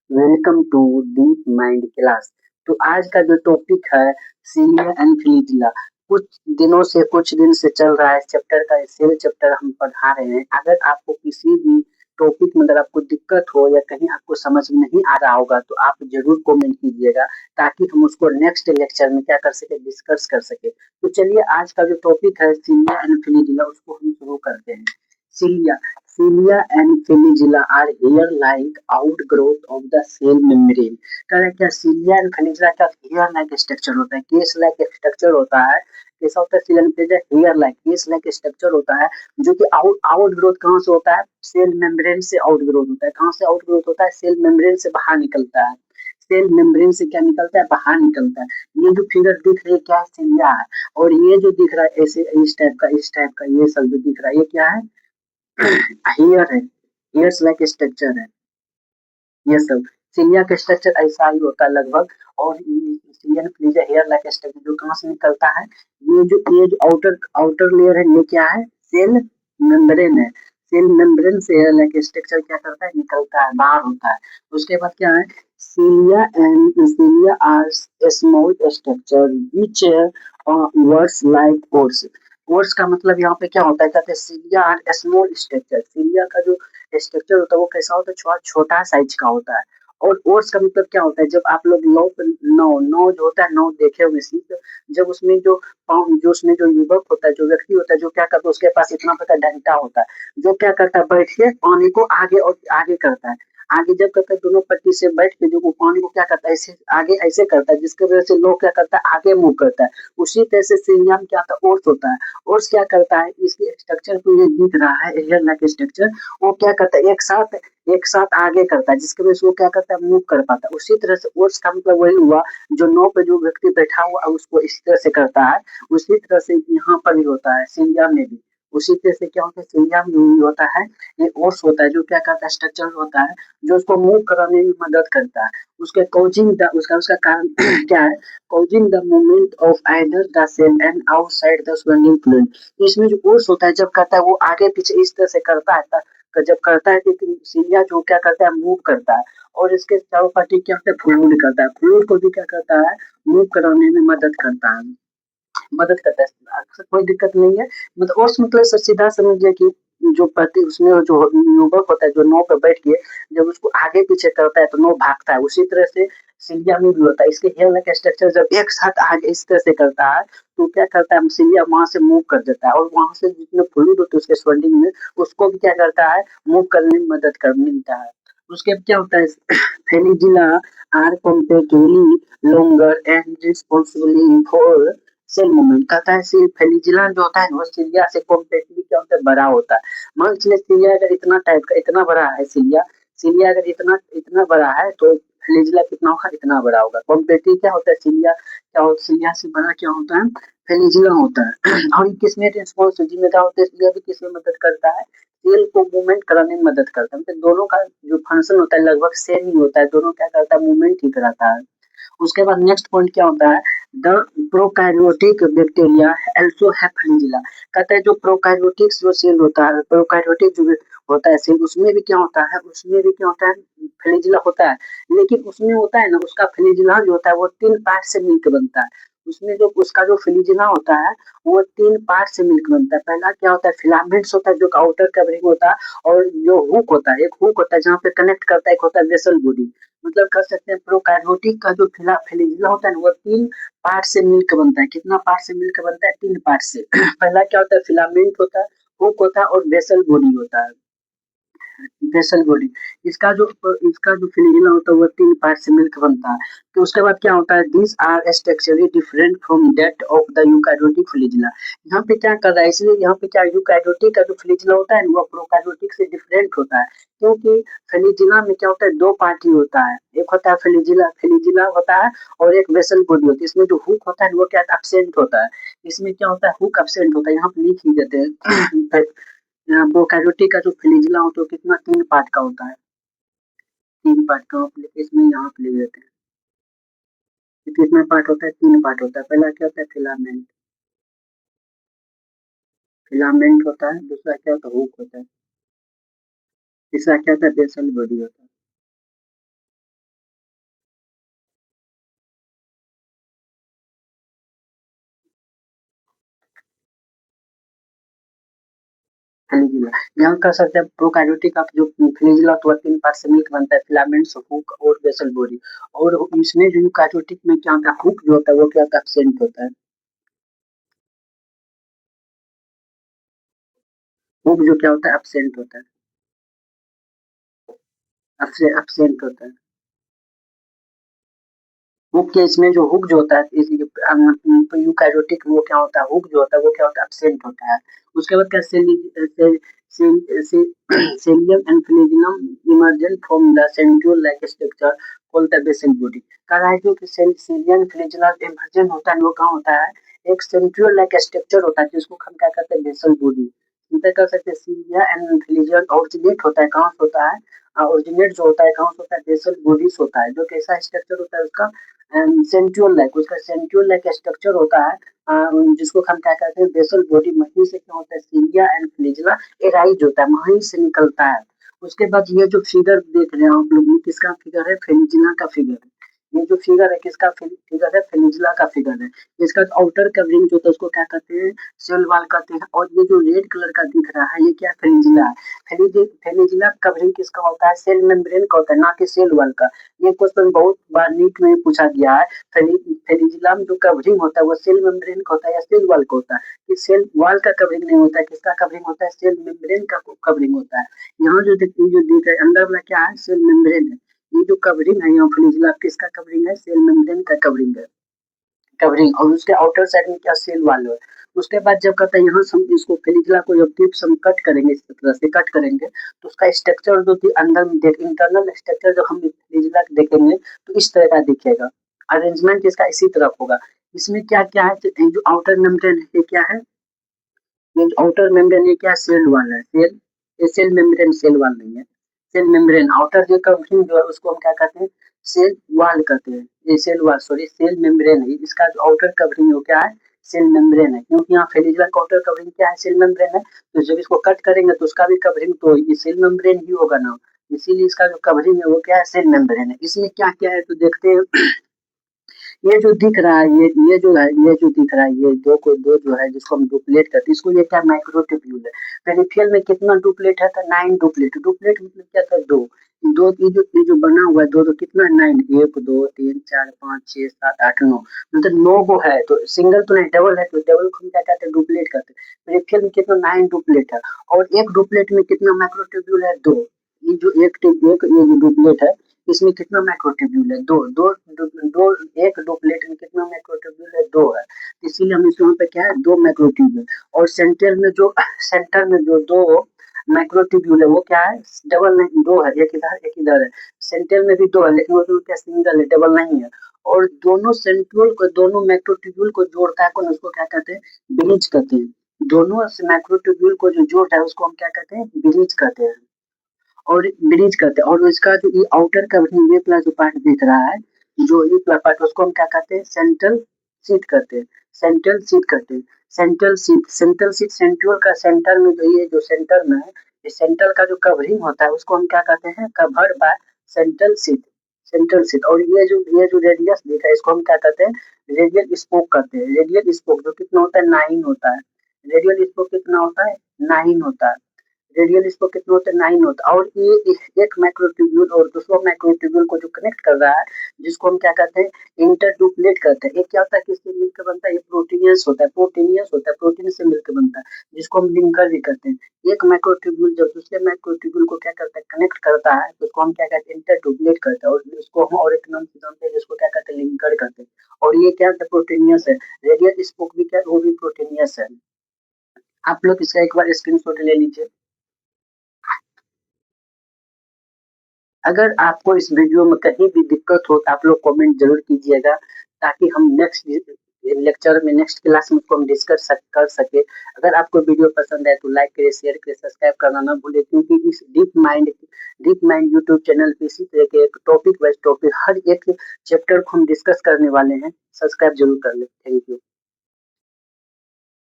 Welcome to deep mind class. तो आज का जो टॉपिक है सीनियर एंड फिलिजिला। कुछ दिन से चल रहा है चैप्टर का सेल चैप्टर हम पढ़ा रहे हैं। अगर आपको किसी भी टॉपिक में अगर आपको दिक्कत हो या कहीं आपको समझ में नहीं आ रहा होगा तो आप जरूर कमेंट कीजिएगा ताकि हम उसको नेक्स्ट लेक्चर में क्या कर सके, डिस्कस कर सके। तो चलिए आज का जो टॉपिक है सीनियर एंड फिलिजिला उसको हम शुरू करते हैं। सीलिया Cilia and flagella are hair-like outgrowth of the cell membrane। कह रहे हैं क्या cilia and flagella का hair-like structure होता है, केस-like structure होता है। कैसा होता है cilia and flagella? hair-like, केस-like structure होता है जो कि outgrowth कहाँ से होता है? सेल मेम्ब्रेन से outgrowth होता है। कहाँ से outgrowth होता है? सेल मेम्ब्रेन से बाहर निकलता है। सेल मेम्ब्रेन से क्या निकलता है? बाहर निकलता है। ये जो फिगर दिख रही है क्या है? cilia है। और ये जो दिख रहा है ऐसे इस टाइप का ये सब जो दिख रहा है ये क्या है? हेयर है। हेयर्स लाइक स्ट्रक्चर है ये सब। सिलिया का स्ट्रक्चर ऐसा ही होता है लगभग। और सिलियन फ्लीजा हेयर लाइक स्ट्रक्चर जो कहाँ से निकलता है? ये जो आउटर आउटर लेयर है ये क्या है? सेल मेम्ब्रेन है। सेल मेम्ब्रेन से हेयर लाइक स्ट्रक्चर क्या करता है? निकलता है, बाहर होता है। उसके बाद क्या है? cilia are small structure which works like pores। Pores का मतलब यहाँ पे क्या होता है? कहते हैं सीलिया आर स्मॉल स्ट्रक्चर। सीलिया का जो स्ट्रक्चर होता है वो कैसा होता है? छोटा साइज का होता है। और ओर्स का मतलब क्या होता है? जब आप लोग नौ जो होता है, नौ देखे होंगे सिर्फ। जब उसमें जो उसमें जो युवक होता है, जो व्यक्ति होता है, जो क्या करता है उसके पास इतना बड़ा डंडा होता है जो क्या करता है? बैठ के पानी को आगे और आगे करता है। आगे जब करता है दोनों पट्टी से बैठ के जो वो पानी को क्या करता है? ऐसे आगे ऐसे करता है जिसकी वजह से लोग क्या करता है? आगे मूव करता है। उसी तरह से सीलिया में क्या होता है? ओर्स होता है। ओर्स क्या करता है? इसके स्ट्रक्चर को ये दिख रहा है एरियल लाइक स्ट्रक्चर। वो क्या करता है? एक साथ आगे करता है जिसकी वजह से वो क्या करता है? मूव कर पाता है। उसी तरह से ओर्स का मतलब वही हुआ जो नौ पे जो व्यक्ति बैठा हुआ है उसको इस तरह से करता है। उसी तरह से यहाँ पर भी होता है सीलिया में भी। उसी तरह से क्या होता है? सीलिया में भी होता है। ये ओर्स होता है जो क्या करता है? स्ट्रक्चर होता है जो उसको मूव कराने में मदद करता है। उसके कोचिंग उसका उसका कारण क्या है? causing the movement of either the cell and outside the surrounding fluid। इसमें जो कोर्स होता है जब करता है वो आगे पीछे इस तरह से करता है जब करता है कि सीलिया जो क्या करता है? मूव करता है। और इसके चारों पार्टी क्या होता है? फ्लूइड करता है। फ्लूइड को भी क्या करता है? मूव कराने में मदद करता है। अक्सर कोई दिक्कत नहीं है। मतलब और मतलब सीधा समझिए कि जो पति उसमें जो युवक होता है जो नाव पे बैठ के जब उसको आगे पीछे करता है तो नाव भागता है। उसी तरह से सिलिया में भी होता है। इसके हेयर लाइक स्ट्रक्चर जब एक साथ आगे इस तरह से करता है तो क्या करता है? सिलिया वहां से मूव कर देता है और वहां से जितने फ्लूइड होते हैं उसके सराउंडिंग में उसको भी क्या करता है? मूव करने में मदद कर मिलता है। उसके बाद क्या होता है? Flagella are comparatively longer and responsibly for cell movement. कहता है सिर्फ फ्लैजिला जो होता है वो सिलिया से कॉम्पेरेटिवली क्या होता है? बड़ा होता है। मान के चलिए सिलिया अगर इतना टाइप का इतना बड़ा है सिलिया सिलिया अगर इतना इतना बड़ा है तो फ्लैजिला कितना होगा? इतना बड़ा होगा। कॉम्पेरेटिव क्या होता है? सिलिया क्या होता है? सिलिया से बड़ा क्या होता है? फ्लैजिला होता है। और ये किसमें रिस्पॉन्स जिम्मेदार होता है? सिलिया भी किसमें मदद करता है? सेल को मूवमेंट कराने में मदद करता है। मतलब दोनों का जो फंक्शन होता है लगभग सेम ही होता है। दोनों क्या करता है? मूवमेंट ही कराता है। उसके बाद नेक्स्ट पॉइंट क्या होता है? The prokaryotic bacteria also have flagella। कहता है जो प्रोकैरियोटिक्स जो सेल होता है, प्रोकैरियोटिक जो होता है सेल उसमें भी क्या होता है? उसमें भी क्या होता है? फ्लैजिला होता है। लेकिन उसमें होता है ना उसका फ्लैजिला जो होता है वो 3 पार्ट से मिलकर बनता है। उसमें जो उसका जो फ्लैजिला होता है वो 3 पार्ट से मिलकर बनता है। पहला क्या होता है? फिलामेंट्स होता है जो आउटर कवरिंग होता है। और जो हुक होता है, एक हुक होता है जहाँ पे कनेक्ट करता है, एक होता है वेसल बॉडी। मतलब कर सकते हैं प्रोकैरियोटिक का जो फ्लैजिला होता है ना वो 3 पार्ट से मिलकर बनता है। कितना पार्ट से मिलकर बनता है? 3 पार्ट से। पहला क्या होता है? फिलामेंट होता है, हुक होता है और वेसल बॉडी होता है। वेसल बॉडी इसका जो फ्लैजिला होता है वो 3 पार्ट से मिलकर बनता है। तो उसके बाद क्या होता है? This are structurally different from that of the eukaryotic flagella. यहाँ पे क्या कर रहा है? इसलिए यहाँ पे क्या यूकैरियोटिक का जो फ्लैजिला होता है ना वो प्रोकैरियोटिक से डिफरेंट होता है। क्योंकि फ्लैजिला में क्या होता है? 2 पार्ट ही होता है। एक होता है फ्लैजिला फ्लैजिला होता है और एक वेसल बॉडी होती है। इसमें जो हुक होता है ना वो क्या एब्सेंट होता है। इसमें क्या होता है? हुक एब्सेंट होता है। यहाँ पे लिख ही देते हैं। प्रोकैरियोटिक का जो फ्लैजिला होता है वो कितना 3 पार्ट का होता है। 3 पार्ट का इसमें यहाँ पे लिख देते हैं। ये कितना पार्ट होता है? 3 पार्ट होता है। पहला क्या होता है? फिलामेंट होता है। दूसरा क्या होता है? हुक होता है। तीसरा क्या होता है? बेसल बॉडी होता है। फ्लैजिला यहाँ कह सकते हैं प्रोकैरियोटिक ऑफ जो फ्लैजिला तो 3 पार्ट से मिलकर बनता है, फिलामेंट्स, हुक और बेसल बॉडी। और इसमें जो यूकारियोटिक में क्या होता है, हुक जो होता है वो क्या होता है, एब्सेंट होता है। हुक जो क्या होता है, एब्सेंट होता है, एब्सेंट होता है। हुक के इसमें जो हुक जो होता है यूकैरियोटिक वो क्या होता है, हुक जो होता है वो क्या होता है, एब्सेंट होता है। उसके बाद क्या cilium and flagellum emergent from the centriole like structure called the basal body. कह रहा है कि सेलियम फ्लैजिला इमर्जेंट होता है, वो कहाँ होता है, एक सेंट्रियोल लाइक स्ट्रक्चर होता है जिसको हम क्या कहते हैं, बेसल बॉडी। कर सकते हैं सीलिया एंड फ्लैजियम ऑरिजिनेट होता है कहाँ से होता है, ओरिजिनेट जो होता है कहाँ से होता है, बेसल बॉडी से होता है। जो कैसा स्ट्रक्चर होता है उसका, सेंट्रियोल लाइक, उसका सेंट्रियोल लाइक स्ट्रक्चर होता है, जिसको हम क्या कहते हैं, बेसल बॉडी। वहीं से क्या होता है, सीलिया एंड फ्लैजिला एराइज होता है, वहीं से निकलता है। उसके बाद ये जो फिगर देख रहे हैं आप लोग, ये किसका फिगर है, फ्लैजिला का फिगर है। ये जो फिगर है किसका फिगर है, फ्लैजिला का फिगर है। इसका आउटर कवरिंग जो होता है उसको क्या कहते हैं, सेल वॉल कहते हैं। और ये जो रेड कलर का दिख रहा है ये क्या, फ्लैजिला है। फ्लैजिला कवरिंग किसका होता है, सेल मेम्ब्रेन का होता है, ना कि सेल वॉल का। ये क्वेश्चन बहुत बार नीट में पूछा गया है। फ्लैजिला में जो कवरिंग होता है वो सेल मेम्ब्रेन का होता है या सेल वॉल का होता है। कि सेल वॉल का कवरिंग नहीं होता है, किसका कवरिंग होता है, सेल मेम्ब्रेन का कवरिंग होता है। यहाँ जो दिख रहा है अंदर वाला क्या है, सेल मेम्ब्रेन है। ये जो कवरिंग है यहाँ फ्लैजिला किसका कवरिंग है, सेल मेम्ब्रेन का कवरिंग है, कवरिंग। और उसके आउटर साइड में क्या, सेल वॉल है। उसके बाद जब कहता है यहाँ से हम इसको फ्लैजिला को जब टिप्स हम कट करेंगे, इस तरह से कट करेंगे तो उसका स्ट्रक्चर जो थी अंदर में देख, इंटरनल स्ट्रक्चर जब हम फ्लैजिला देखेंगे तो इस तरह का दिखेगा। अरेंजमेंट इसका इसी तरफ होगा। इसमें क्या क्या है, तो जो आउटर मेम्ब्रेन है ये क्या है, ये आउटर मेम्ब्रेन ये क्या, सेल वॉल है, सेल, ये सेल मेम्ब्रेन, सेल वॉल नहीं है। सेल मेम्ब्रेन आउटर जो कवरिंग जो है उसको हम क्या कहते हैं, सेल वॉल कहते हैं। ये cell wall, sorry, cell membrane है। इसका जो आउटर कवरिंग वो क्या है, सेल मेम्ब्रेन है। क्योंकि यहाँ फ्लैजिला का आउटर कवरिंग क्या है, सेल मेम्ब्रेन है। तो जब इसको कट करेंगे तो उसका भी कवरिंग तो ये सेल मेम्ब्रेन ही होगा ना। इसीलिए इसका जो कवरिंग है वो क्या है, सेल मेम्ब्रेन है। इसमें क्या क्या है तो देखते हैं। ये जो दिख रहा है, ये जो है, ये जो दिख रहा है, ये दो को दो जो है जिसको हम डुप्लेट करते हैं, इसको ये क्या, माइक्रोट्यूब्यूल है। पेरिफेरल में कितना डुप्लेट है, था 9 डुप्लेट। डुप्लेट मतलब क्या था, दो। दो ये जो बना हुआ है, दो तो कितना, 9, 1 2 3 4 5 6 7 8 9, मतलब 9 को है। तो सिंगल तो नहीं, डबल है, तो डबल को हम क्या कहते हैं, डुप्लेट कहते हैं। पेरिफेरल में कितना, 9 डुप्लेट है। और एक डुप्लेट में कितना माइक्रोट्यूब्यूल है, दो। ये जो ये जो डुप्लेट है इसमें कितना माइक्रोट्यूब्यूल है, दो। दो एक डुप्लेट में कितना माइक्रोट्यूब्यूल है, दो है। इसीलिए हम इस यहाँ पे क्या है, दो माइक्रोट्यूब्यूल। और सेंटर में जो दो माइक्रोट्यूब्यूल है वो क्या है, डबल नहीं, दो है, एक इधर है। सेंटर में भी दो है लेकिन वो क्या, सिंगल है, डबल नहीं है। और दोनों सेंट्रियोल को, दोनों माइक्रोट्यूब्यूल को जोड़ता है कौन, उसको क्या कहते हैं, ब्रिज कहते हैं। दोनों माइक्रोट्यूब्यूल को जो जोड़ता है उसको हम क्या कहते हैं, ब्रिज कहते हैं। और ब्रीज करते हैं। और इसका जो ये आउटर कवरिंग ये वाला जो पार्ट दिख रहा है, जो ये वाला पार्ट, उसको हम क्या कहते हैं, सेंट्रल शीथ कहते हैं। सेंट्रल शीथ कहते हैं। सेंट्रल शीथ सेंट्रियोल का सेंटर में जो, ये जो सेंटर में है, ये सेंट्रल का जो कवरिंग होता है उसको हम क्या कहते हैं, covered by central sheath. Central sheath. और ये जो रेडियस दिख रहा है इसको हम क्या कहते हैं, रेडियल स्पोक कहते हैं। रेडियल स्पोक जो कितना होता है, 9 होता है। रेडियल स्पोक कितना होता है, 9 होता है। रेडियल इसको कितना होता है, 9 होता है। और ये एक माइक्रोट्यूब्यूल और दूसरा माइक्रोट्यूब्यूल को जो कनेक्ट कर रहा है, जिसको हम क्या कहते हैं, इंटरडुप्लेट कहते हैं। ये क्या होता है, किससे मिलकर बनता है, ये प्रोटीनियस होता है, प्रोटीनियस होता है, प्रोटीन से मिलकर बनता है, जिसको हम लिंकर भी कहते हैं। एक माइक्रोट्यूब्यूल जब दूसरे माइक्रोट्यूब्यूल को क्या करता है, कनेक्ट करता है, तो उसको हम क्या कहते हैं, इंटरडुप्लेट करते हैं। और उसको हम और एक नाम से जानते हैं जिसको क्या कहते हैं, लिंकर कहते हैं। और ये क्या है, प्रोटीनियस है। रेडियल स्पोक भी क्या, वो भी प्रोटीनियस है। आप लोग इसका एक बार स्क्रीनशॉट ले लीजिए। अगर आपको इस वीडियो में कहीं भी दिक्कत हो तो आप लोग कमेंट जरूर कीजिएगा, ताकि हम नेक्स्ट लेक्चर में, नेक्स्ट क्लास में उसको हम डिस्कस कर सके। अगर आपको वीडियो पसंद आए तो लाइक करिए, शेयर करिए, सब्सक्राइब करना ना भूलिए। क्योंकि इस डीप माइंड यूट्यूब चैनल पे इसी तरह के एक टॉपिक वाइज टॉपिक हर एक चैप्टर को हम डिस्कस करने वाले हैं। सब्सक्राइब जरूर कर ले। Thank you.